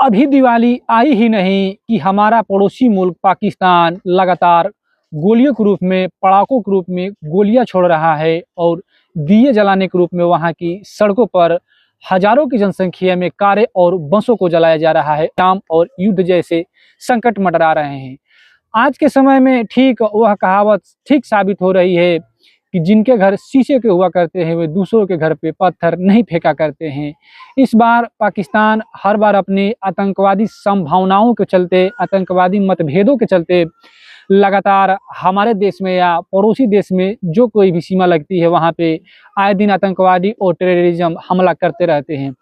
अभी दिवाली आई ही नहीं कि हमारा पड़ोसी मुल्क पाकिस्तान लगातार गोलियों के रूप में, पड़ाकों के रूप में गोलियां छोड़ रहा है और दिए जलाने के रूप में वहां की सड़कों पर हजारों की जनसंख्या में कारें और बसों को जलाया जा रहा है। शाम और युद्ध जैसे संकट मंडरा रहे हैं। आज के समय में ठीक वह कहावत ठीक साबित हो रही है कि जिनके घर शीशे के हुआ करते हैं वे दूसरों के घर पे पत्थर नहीं फेंका करते हैं। इस बार पाकिस्तान हर बार अपनी आतंकवादी संभावनाओं के चलते, आतंकवादी मतभेदों के चलते लगातार हमारे देश में या पड़ोसी देश में जो कोई भी सीमा लगती है वहाँ पे आए दिन आतंकवादी और टेररिज्म हमला करते रहते हैं।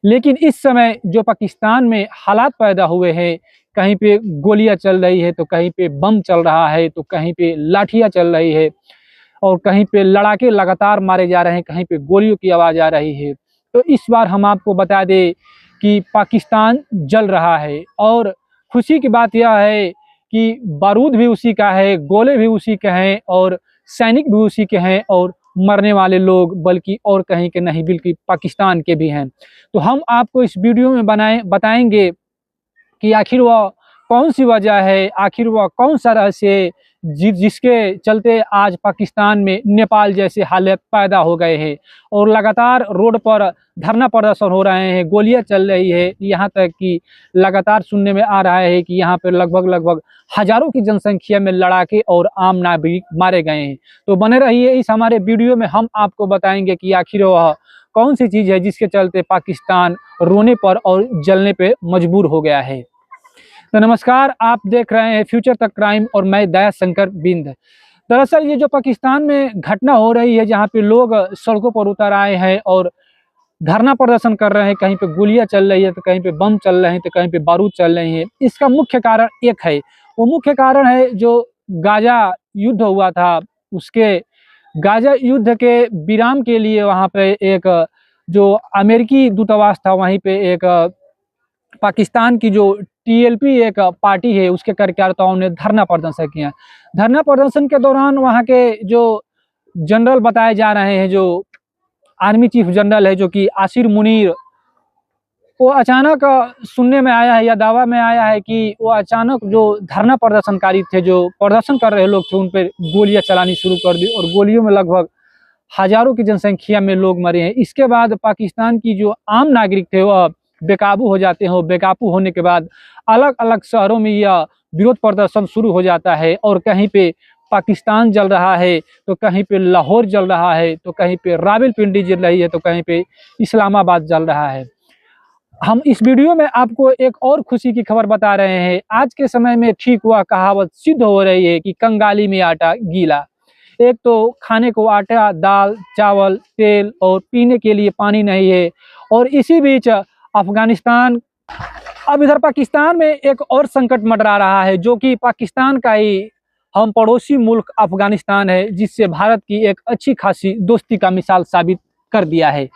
लेकिन इस समय जो पाकिस्तान में हालात पैदा हुए हैं, कहीं पे गोलियां चल रही है तो कहीं पे बम चल रहा है, तो कहीं पे लाठियां चल रही है और कहीं पे लड़ाके लगातार मारे जा रहे हैं, कहीं पे गोलियों की आवाज़ आ रही है। तो इस बार हम आपको बता दें कि पाकिस्तान जल रहा है और खुशी की बात यह है कि बारूद भी उसी का है, गोले भी उसी के हैं और सैनिक भी उसी के हैं और मरने वाले लोग बल्कि और कहीं के नहीं बल्कि पाकिस्तान के भी हैं। तो हम आपको इस वीडियो में बताएंगे कि आखिर वह कौन सी वजह है, आखिर वह कौन सा रहस्य है जिसके चलते आज पाकिस्तान में नेपाल जैसे हालत पैदा हो गए हैं और लगातार रोड पर धरना प्रदर्शन हो रहे हैं, गोलियां चल रही है। यहाँ तक कि लगातार सुनने में आ रहा है कि यहाँ पे लगभग हजारों की जनसंख्या में लड़ाके और आम नागरिक मारे गए हैं। तो बने रहिए इस हमारे वीडियो में, हम आपको बताएंगे कि आखिर वह कौन सी चीज़ है जिसके चलते पाकिस्तान रोने पर और जलने पर मजबूर हो गया है। तो नमस्कार, आप देख रहे हैं फ्यूचर तक क्राइम और मैं दया शंकर बिंद। दरअसल ये जो पाकिस्तान में घटना हो रही है जहाँ पे लोग सड़कों पर उतर आए हैं और धरना प्रदर्शन कर रहे हैं, कहीं पे गोलियां चल रही है तो कहीं पे बम चल रहे हैं तो कहीं पे बारूद चल रहे हैं। इसका मुख्य कारण एक है, वो मुख्य कारण है जो गाजा युद्ध हुआ था, उसके गाजा युद्ध के विराम के लिए वहाँ पे एक जो अमेरिकी दूतावास था वहीं पे एक पाकिस्तान की जो टीएलपी एक पार्टी है उसके कार्यकर्ताओं ने धरना प्रदर्शन किया। धरना प्रदर्शन के दौरान वहाँ के जो जनरल बताए जा रहे हैं, जो आर्मी चीफ जनरल है जो कि आसिर मुनीर, वो अचानक सुनने में आया है या दावा में आया है कि वो अचानक जो धरना प्रदर्शनकारी थे, जो प्रदर्शन कर रहे लोग थे, उन पर गोलियां चलानी शुरू कर दी और गोलियों में लगभग हजारों की जनसंख्या में लोग मरे हैं। इसके बाद पाकिस्तान की जो आम नागरिक थे वह बेकाबू हो जाते हैं। बेकाबू होने के बाद अलग अलग शहरों में यह विरोध प्रदर्शन शुरू हो जाता है और कहीं पे पाकिस्तान जल रहा है तो कहीं पे लाहौर जल रहा है तो कहीं पे रावलपिंडी जल रही है तो कहीं पे इस्लामाबाद जल रहा है। हम इस वीडियो में आपको एक और खुशी की खबर बता रहे हैं। आज के समय में ठीक वह कहावत सिद्ध हो रही है कि कंगाली में आटा गीला। एक तो खाने को आटा, दाल, चावल, तेल और पीने के लिए पानी नहीं है और इसी बीच अफगानिस्तान, अब इधर पाकिस्तान में एक और संकट मंडरा रहा है जो कि पाकिस्तान का ही हम पड़ोसी मुल्क अफगानिस्तान है, जिससे भारत की एक अच्छी खासी दोस्ती का मिसाल साबित कर दिया है।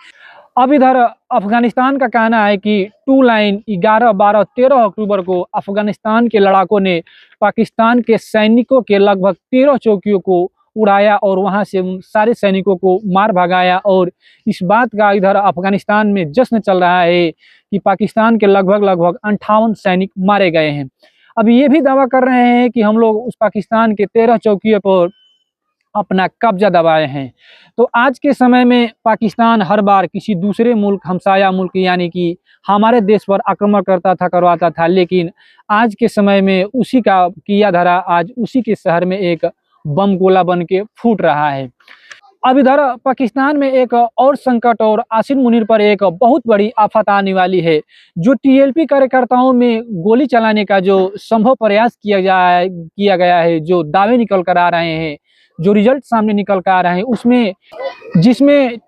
अब इधर अफगानिस्तान का कहना है कि 2 लाइन 11, 12, 13 अक्टूबर को अफगानिस्तान के लड़ाकों ने पाकिस्तान के सैनिकों के लगभग 13 चौकियों को उड़ाया और वहां से उन सारे सैनिकों को मार भगाया। और इस बात का इधर अफगानिस्तान में जश्न चल रहा है कि पाकिस्तान के लगभग 58 सैनिक मारे गए हैं। अब ये भी दावा कर रहे हैं कि हम लोग उस पाकिस्तान के 13 चौकियों पर अपना कब्जा दबाए हैं। तो आज के समय में पाकिस्तान हर बार किसी दूसरे मुल्क, हमसाया मुल्क यानी कि हमारे देश पर आक्रमण करवाता था, लेकिन आज के समय में उसी का किया धरा आज उसी के शहर में एक बम गोला बन के फूट रहा है। अब इधर पाकिस्तान में एक और संकट और आसिर मुनीर पर एक बहुत बड़ी आफत आने वाली है। जो टीएलपी कार्यकर्ताओं में गोली चलाने का जो संभव प्रयास किया गया है, जो दावे निकल कर आ रहे हैं, जो रिजल्ट सामने निकल कर आ रहे हैं, उसमें जिसमें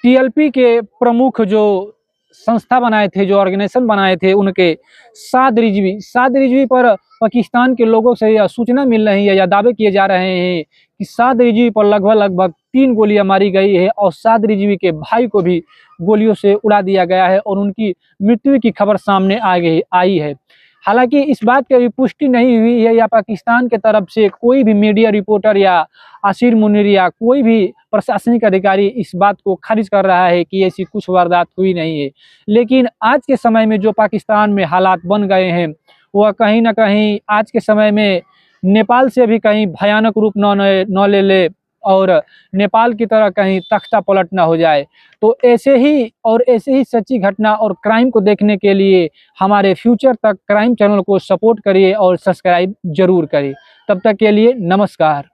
टीएलपी के प्रमुख जो संस्था बनाए थे, जो ऑर्गेनाइजेशन बनाए थे, उनके साद रिजवी पर पाकिस्तान के लोगों से यह सूचना मिल रही है या दावे किए जा रहे हैं कि साद रिजवी पर लगभग 3 गोलियां मारी गई है और साद रिजवी के भाई को भी गोलियों से उड़ा दिया गया है और उनकी मृत्यु की खबर सामने आई है। हालांकि इस बात की अभी पुष्टि नहीं हुई है या पाकिस्तान के तरफ से कोई भी मीडिया रिपोर्टर या आसिर मुनीर या कोई भी प्रशासनिक अधिकारी इस बात को खारिज कर रहा है कि ऐसी कुछ वारदात हुई नहीं है। लेकिन आज के समय में जो पाकिस्तान में हालात बन गए हैं वह कहीं ना कहीं आज के समय में नेपाल से भी कहीं भयानक रूप न ले ले और नेपाल की तरह कहीं तख्ता पलट ना हो जाए। तो ऐसे ही सच्ची घटना और क्राइम को देखने के लिए हमारे फ्यूचर तक क्राइम चैनल को सपोर्ट करिए और सब्सक्राइब जरूर करिए। तब तक के लिए नमस्कार।